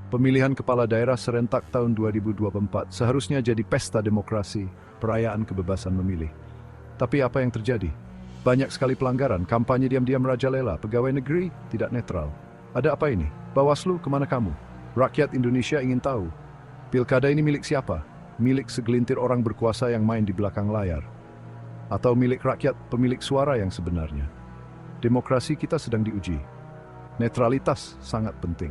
Pemilihan kepala daerah serentak tahun 2024 seharusnya jadi pesta demokrasi, perayaan kebebasan memilih. Tapi apa yang terjadi? Banyak sekali pelanggaran, kampanye diam-diam merajalela, pegawai negeri tidak netral. Ada apa ini? Bawaslu, kemana kamu? Rakyat Indonesia ingin tahu. Pilkada ini milik siapa? Milik segelintir orang berkuasa yang main di belakang layar? Atau milik rakyat, pemilik suara yang sebenarnya? Demokrasi kita sedang diuji. Netralitas sangat penting.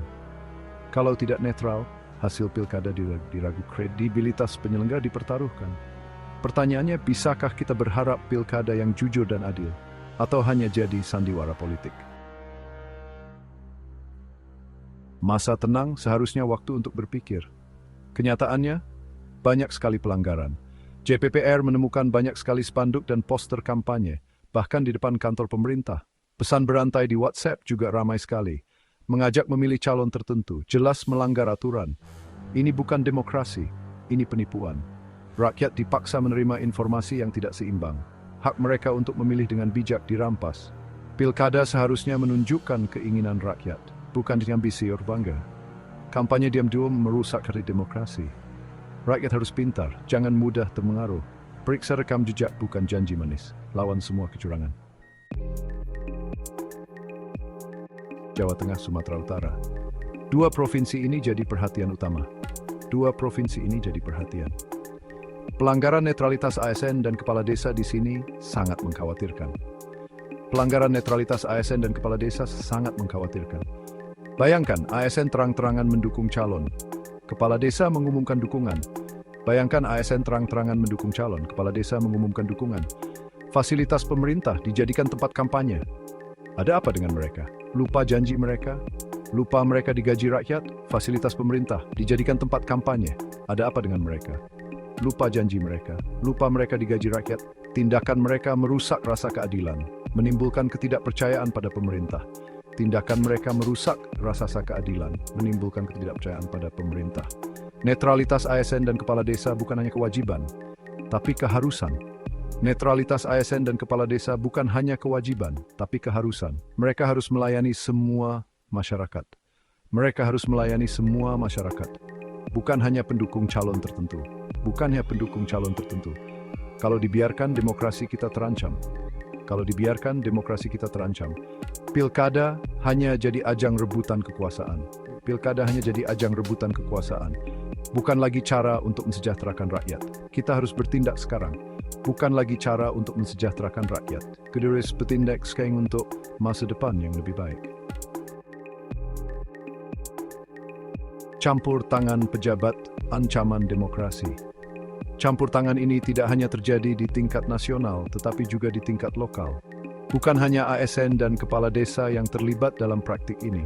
Kalau tidak netral, hasil pilkada diragu, kredibilitas penyelenggara dipertaruhkan. Pertanyaannya, bisakah kita berharap pilkada yang jujur dan adil, atau hanya jadi sandiwara politik? Masa tenang seharusnya waktu untuk berpikir. Kenyataannya, banyak sekali pelanggaran. JPPR menemukan banyak sekali spanduk dan poster kampanye, bahkan di depan kantor pemerintah. Pesan berantai di WhatsApp juga ramai sekali. Mengajak memilih calon tertentu, jelas melanggar aturan. Ini bukan demokrasi, ini penipuan. Rakyat dipaksa menerima informasi yang tidak seimbang. Hak mereka untuk memilih dengan bijak dirampas. Pilkada seharusnya menunjukkan keinginan rakyat, bukan ambisi or bangga. Kampanye diam-diam merusak hari demokrasi. Rakyat harus pintar, jangan mudah terpengaruh. Periksa rekam jejak, bukan janji manis. Lawan semua kecurangan. Jawa Tengah, Sumatera Utara. Dua provinsi ini jadi perhatian utama. Pelanggaran netralitas ASN dan kepala desa di sini sangat mengkhawatirkan. Bayangkan ASN terang-terangan mendukung calon. Kepala desa mengumumkan dukungan. Fasilitas pemerintah dijadikan tempat kampanye. Ada apa dengan mereka? Lupa janji mereka? Lupa mereka digaji rakyat? Fasilitas pemerintah dijadikan tempat kampanye. Ada apa dengan mereka? Lupa janji mereka? Lupa mereka digaji rakyat? Tindakan mereka merusak rasa keadilan, menimbulkan ketidakpercayaan pada pemerintah. Netralitas ASN dan kepala desa bukan hanya kewajiban, tapi keharusan. Mereka harus melayani semua masyarakat. Bukan hanya pendukung calon tertentu. Kalau dibiarkan, demokrasi kita terancam. Pilkada hanya jadi ajang rebutan kekuasaan. Bukan lagi cara untuk mensejahterakan rakyat. Kita harus bertindak sekarang. Kedua bertindak sekarang untuk masa depan yang lebih baik. Campur tangan pejabat, ancaman demokrasi. Campur tangan ini tidak hanya terjadi di tingkat nasional, tetapi juga di tingkat lokal. Bukan hanya ASN dan kepala desa yang terlibat dalam praktik ini.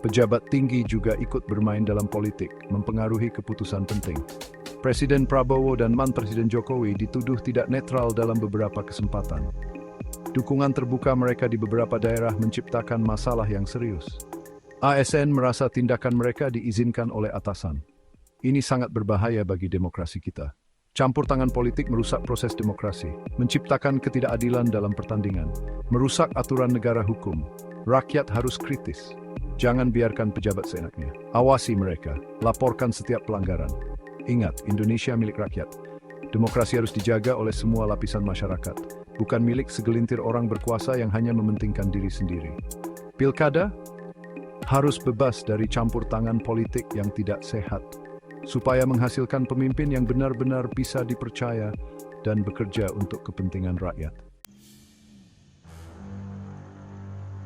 Pejabat tinggi juga ikut bermain dalam politik, mempengaruhi keputusan penting. Presiden Prabowo dan Presiden Jokowi dituduh tidak netral dalam beberapa kesempatan. Dukungan terbuka mereka di beberapa daerah menciptakan masalah yang serius. ASN merasa tindakan mereka diizinkan oleh atasan. Ini sangat berbahaya bagi demokrasi kita. Campur tangan politik merusak proses demokrasi, menciptakan ketidakadilan dalam pertandingan, merusak aturan negara hukum. Rakyat harus kritis. Jangan biarkan pejabat seenaknya. Awasi mereka, laporkan setiap pelanggaran. Ingat, Indonesia milik rakyat. Demokrasi harus dijaga oleh semua lapisan masyarakat, bukan milik segelintir orang berkuasa yang hanya mementingkan diri sendiri. Pilkada harus bebas dari campur tangan politik yang tidak sehat, supaya menghasilkan pemimpin yang benar-benar bisa dipercaya dan bekerja untuk kepentingan rakyat.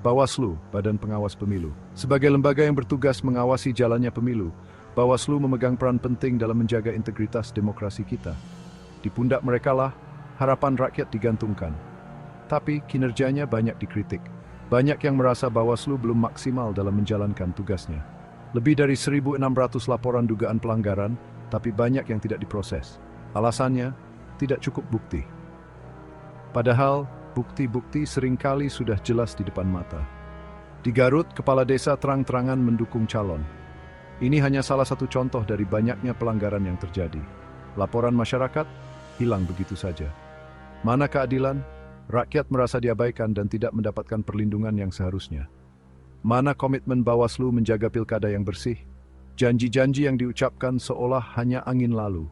Bawaslu, Badan Pengawas Pemilu. Sebagai lembaga yang bertugas mengawasi jalannya pemilu, Bawaslu memegang peran penting dalam menjaga integritas demokrasi kita. Di pundak merekalah harapan rakyat digantungkan. Tapi kinerjanya banyak dikritik. Banyak yang merasa Bawaslu belum maksimal dalam menjalankan tugasnya. Lebih dari 1.600 laporan dugaan pelanggaran, tapi banyak yang tidak diproses. Alasannya, tidak cukup bukti. Padahal, bukti-bukti seringkali sudah jelas di depan mata. Di Garut, kepala desa terang-terangan mendukung calon. Ini hanya salah satu contoh dari banyaknya pelanggaran yang terjadi. Laporan masyarakat hilang begitu saja. Mana keadilan? Rakyat merasa diabaikan dan tidak mendapatkan perlindungan yang seharusnya. Mana komitmen Bawaslu menjaga pilkada yang bersih? Janji-janji yang diucapkan seolah hanya angin lalu.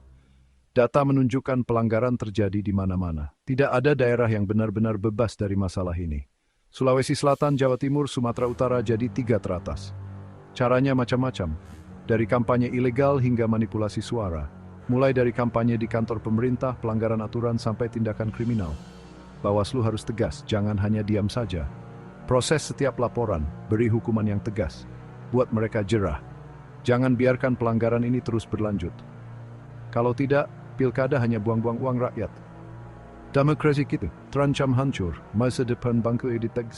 Data menunjukkan pelanggaran terjadi di mana-mana. Tidak ada daerah yang benar-benar bebas dari masalah ini. Sulawesi Selatan, Jawa Timur, Sumatera Utara jadi 3 teratas. Caranya macam-macam, dari kampanye ilegal hingga manipulasi suara. Mulai dari kampanye di kantor pemerintah, pelanggaran aturan, sampai tindakan kriminal. Bawaslu harus tegas, jangan hanya diam saja. Proses setiap laporan, beri hukuman yang tegas. Buat mereka jerah. Jangan biarkan pelanggaran ini terus berlanjut. Kalau tidak, pilkada hanya buang-buang uang rakyat. Demokrasi kita terancam hancur, masa depan bangsa ini tak